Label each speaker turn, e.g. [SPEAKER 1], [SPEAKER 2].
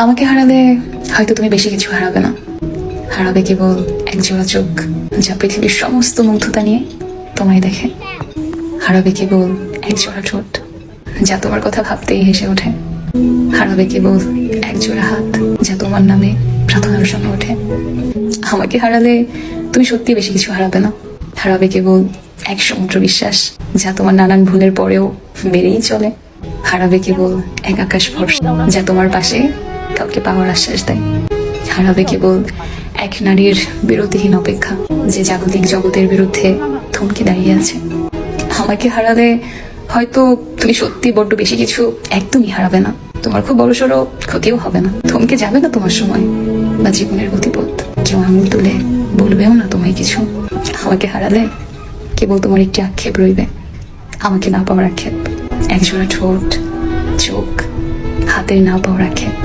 [SPEAKER 1] আমাকে হারালে হয়তো তুমি বেশি কিছু হারাবে না, হারাবে কেবল একজোড়া চোখ যা পৃথিবীর সমস্ত মুগ্ধতা নিয়ে তোমায় দেখে। হারাবে কেবল একজোড়া ঠোঁট যা তোমার কথা ভাবতেই হেসে ওঠে। হারাবে কেবল একজোড়া হাত যা তোমার নামে প্রার্থনার জন্য ওঠে। আমাকে হারালে তুমি সত্যি বেশি কিছু হারাবে না, হারাবে কেবল এক সমুদ্র বিশ্বাস যা তোমার নানান ভুলের পরেও বেড়েই চলে। হারাবে কেবল এক আকাশ ভরসা যা তোমার পাশে কাউকে পাওয়ার আশ্বাস দেয়। হারাবে কেবল এক নারীর বিরতিহীন অপেক্ষা যে জাগতিক জগতের বিরুদ্ধে থমকে দাঁড়িয়ে আছে। আমাকে হারালে হয়তো তুমি সত্যি বড্ড বেশি কিছু একদমই হারাবে না, তোমার খুব বড়সড় ক্ষতিও হবে না, থমকে যাবে না তোমার সময় বা জীবনের গতিপথ, কেউ আঙুল তুলে বলবেও না তোমায় কিছু। আমাকে হারালে কেবল তোমার একটি আক্ষেপ রইবে, আমাকে না পাওয়ার আক্ষেপ, একজোড়া ঠোঁট, চোখ, হাতের না পাওয়ার আক্ষেপ।